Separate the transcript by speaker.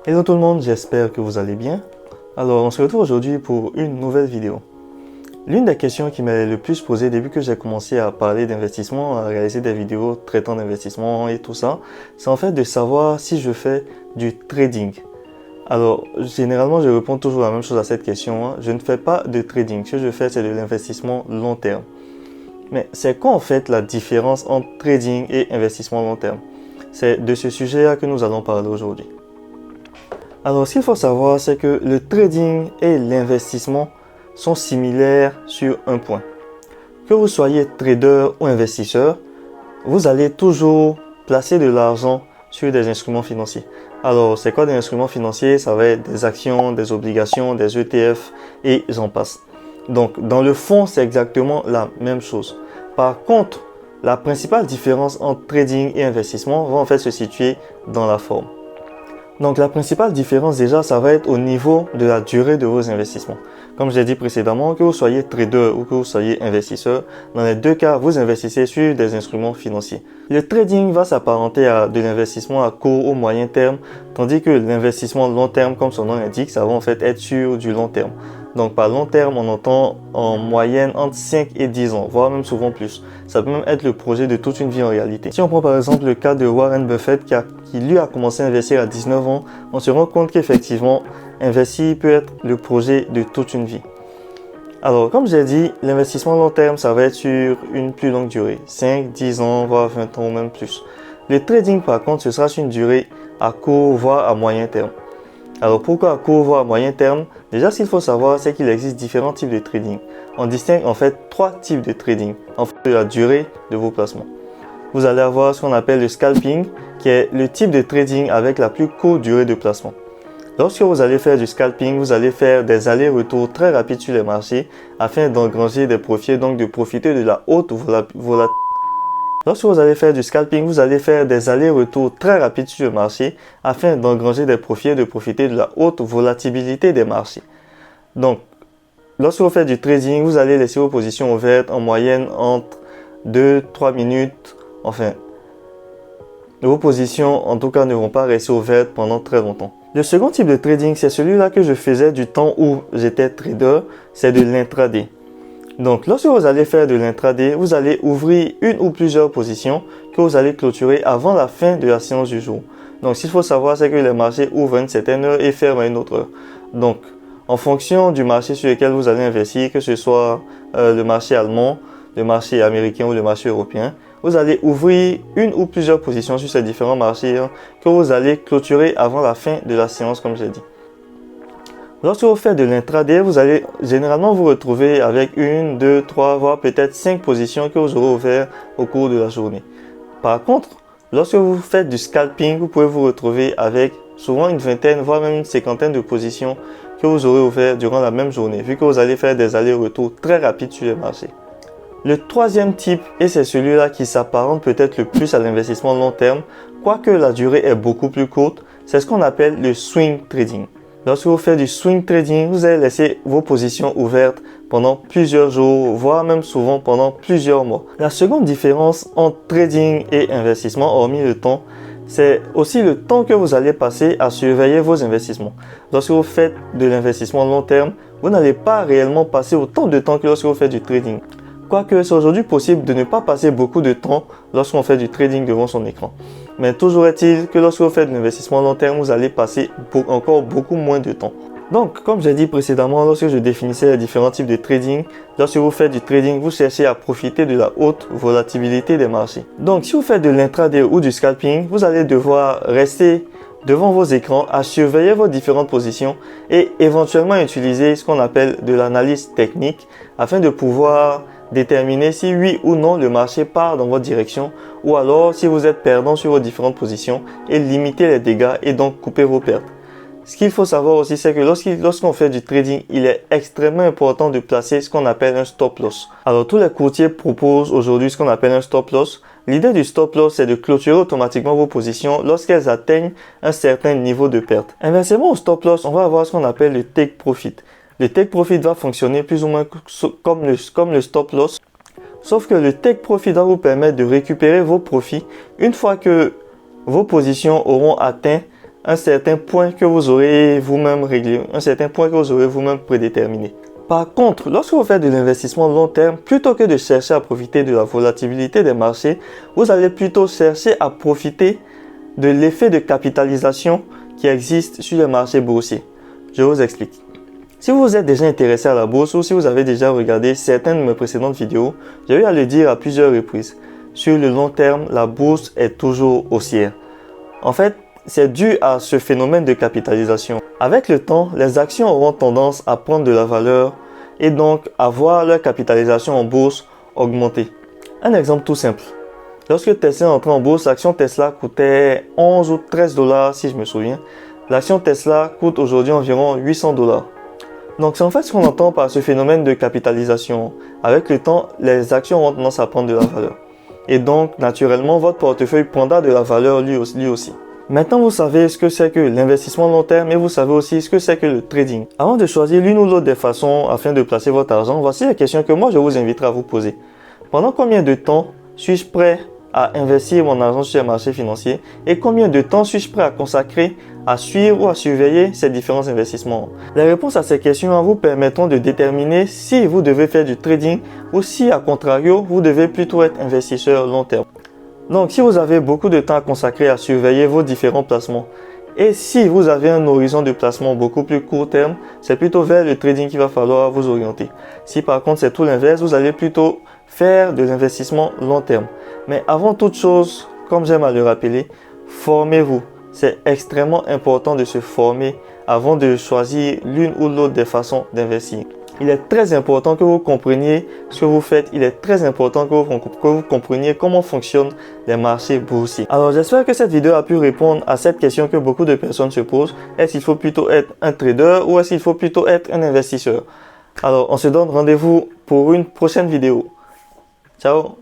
Speaker 1: Hello tout le monde, j'espère que vous allez bien. Alors, on se retrouve aujourd'hui pour une nouvelle vidéo. L'une des questions qui m'est le plus posée depuis que j'ai commencé à parler d'investissement, à réaliser des vidéos traitant d'investissement et tout ça, c'est en fait de savoir si je fais du trading. Alors, généralement, je réponds toujours la même chose à cette question. Je ne fais pas de trading. Ce que je fais, c'est de l'investissement long terme. Mais c'est quoi en fait la différence entre trading et investissement long terme? C'est de ce sujet-là que nous allons parler aujourd'hui. Alors, ce qu'il faut savoir, c'est que le trading et l'investissement sont similaires sur un point. Que vous soyez trader ou investisseur, vous allez toujours placer de l'argent sur des instruments financiers. Alors, c'est quoi des instruments financiers? Ça va être des actions, des obligations, des ETF et j'en passe. Donc, dans le fond, c'est exactement la même chose. Par contre, la principale différence entre trading et investissement va en fait se situer dans la forme. Donc la principale différence déjà, ça va être au niveau de la durée de vos investissements. Comme j'ai dit précédemment, que vous soyez trader ou que vous soyez investisseur, dans les deux cas, vous investissez sur des instruments financiers. Le trading va s'apparenter à de l'investissement à court ou moyen terme, tandis que l'investissement long terme, comme son nom l'indique, ça va en fait être sur du long terme. Donc par long terme, on entend en moyenne entre 5 et 10 ans, voire même souvent plus. Ça peut même être le projet de toute une vie en réalité. Si on prend par exemple le cas de Warren Buffett qui lui a commencé à investir à 19 ans, on se rend compte qu'effectivement, investir peut être le projet de toute une vie. Alors comme j'ai dit, l'investissement long terme, ça va être sur une plus longue durée, 5, 10 ans, voire 20 ans ou même plus. Le trading par contre, ce sera sur une durée à court, voire à moyen terme. Alors pourquoi à court voire à moyen terme? Déjà, ce qu'il faut savoir, c'est qu'il existe différents types de trading. On distingue en fait trois types de trading en fonction de la durée de vos placements. Vous allez avoir ce qu'on appelle le scalping, qui est le type de trading avec la plus courte durée de placement. Lorsque vous allez faire du scalping, vous allez faire des allers-retours très rapides sur les marchés afin d'engranger des profits, donc de profiter de la haute volatilité. Lorsque vous allez faire du scalping, vous allez faire des allers-retours très rapides sur le marché afin d'engranger des profits et de profiter de la haute volatilité des marchés. Donc, lorsque vous faites du trading, vous allez laisser vos positions ouvertes en moyenne entre 2-3 minutes. Enfin, vos positions en tout cas ne vont pas rester ouvertes pendant très longtemps. Le second type de trading, c'est celui-là que je faisais du temps où j'étais trader, c'est de l'intraday. Donc, lorsque vous allez faire de l'intraday, vous allez ouvrir une ou plusieurs positions que vous allez clôturer avant la fin de la séance du jour. Donc, ce qu'il faut savoir, c'est que les marchés ouvrent à une certaine heure et ferment à une autre heure. Donc, en fonction du marché sur lequel vous allez investir, que ce soit le marché allemand, le marché américain ou le marché européen, vous allez ouvrir une ou plusieurs positions sur ces différents marchés que vous allez clôturer avant la fin de la séance, comme j'ai dit. Lorsque vous faites de l'intraday, vous allez généralement vous retrouver avec 1, 2, 3, voire peut-être 5 positions que vous aurez ouvertes au cours de la journée. Par contre, lorsque vous faites du scalping, vous pouvez vous retrouver avec souvent une vingtaine, voire même une cinquantaine de positions que vous aurez ouvertes durant la même journée, vu que vous allez faire des allers-retours très rapides sur le marché. Le troisième type, et c'est celui-là qui s'apparente peut-être le plus à l'investissement long terme, quoique la durée est beaucoup plus courte, c'est ce qu'on appelle le swing trading. Lorsque vous faites du swing trading, vous allez laisser vos positions ouvertes pendant plusieurs jours, voire même souvent pendant plusieurs mois. La seconde différence entre trading et investissement, hormis le temps, c'est aussi le temps que vous allez passer à surveiller vos investissements. Lorsque vous faites de l'investissement long terme, vous n'allez pas réellement passer autant de temps que lorsque vous faites du trading. Quoique c'est aujourd'hui possible de ne pas passer beaucoup de temps lorsqu'on fait du trading devant son écran. Mais toujours est-il que lorsque vous faites de l'investissement long terme, vous allez passer encore beaucoup moins de temps. Donc, comme j'ai dit précédemment, lorsque je définissais les différents types de trading, lorsque vous faites du trading, vous cherchez à profiter de la haute volatilité des marchés. Donc, si vous faites de l'intraday ou du scalping, vous allez devoir rester devant vos écrans à surveiller vos différentes positions et éventuellement utiliser ce qu'on appelle de l'analyse technique afin de pouvoir déterminer si oui ou non le marché part dans votre direction ou alors si vous êtes perdant sur vos différentes positions et limiter les dégâts et donc couper vos pertes. Ce qu'il faut savoir aussi, c'est que lorsqu'on fait du trading, il est extrêmement important de placer ce qu'on appelle un stop loss. Alors tous les courtiers proposent aujourd'hui ce qu'on appelle un stop loss. L'idée du stop loss, c'est de clôturer automatiquement vos positions lorsqu'elles atteignent un certain niveau de perte. Inversement au stop loss, on va avoir ce qu'on appelle le take profit. Le take profit va fonctionner plus ou moins comme le stop loss, sauf que le take profit va vous permettre de récupérer vos profits une fois que vos positions auront atteint un certain point que vous aurez vous-même réglé, un certain point que vous aurez vous-même prédéterminé. Par contre, lorsque vous faites de l'investissement long terme, plutôt que de chercher à profiter de la volatilité des marchés, vous allez plutôt chercher à profiter de l'effet de capitalisation qui existe sur les marchés boursiers. Je vous explique. Si vous êtes déjà intéressé à la bourse ou si vous avez déjà regardé certaines de mes précédentes vidéos, j'ai eu à le dire à plusieurs reprises. Sur le long terme, la bourse est toujours haussière. En fait, c'est dû à ce phénomène de capitalisation. Avec le temps, les actions auront tendance à prendre de la valeur et donc à voir leur capitalisation en bourse augmenter. Un exemple tout simple. Lorsque Tesla est entré en bourse, l'action Tesla coûtait 11 ou 13 dollars si je me souviens. L'action Tesla coûte aujourd'hui environ 800 dollars. Donc c'est en fait ce qu'on entend par ce phénomène de capitalisation. Avec le temps, les actions ont tendance à prendre de la valeur. Et donc, naturellement, votre portefeuille prendra de la valeur lui aussi. Maintenant, vous savez ce que c'est que l'investissement long terme et vous savez aussi ce que c'est que le trading. Avant de choisir l'une ou l'autre des façons afin de placer votre argent, voici les questions que moi je vous inviterai à vous poser. Pendant combien de temps suis-je prêt à investir mon argent sur les marchés financiers et combien de temps suis-je prêt à consacrer à suivre ou à surveiller ces différents investissements? Les réponses à ces questions vous permettront de déterminer si vous devez faire du trading ou si, à contrario, vous devez plutôt être investisseur long terme. Donc, si vous avez beaucoup de temps à consacrer à surveiller vos différents placements et si vous avez un horizon de placement beaucoup plus court terme, c'est plutôt vers le trading qu'il va falloir vous orienter. Si par contre c'est tout l'inverse, vous allez plutôt faire de l'investissement long terme. Mais avant toute chose, comme j'aime à le rappeler, formez-vous. C'est extrêmement important de se former avant de choisir l'une ou l'autre des façons d'investir. Il est très important que vous compreniez ce que vous faites. Il est très important que vous compreniez comment fonctionnent les marchés boursiers. Alors j'espère que cette vidéo a pu répondre à cette question que beaucoup de personnes se posent. Est-ce qu'il faut plutôt être un trader ou est-ce qu'il faut plutôt être un investisseur? Alors on se donne rendez-vous pour une prochaine vidéo. Ciao!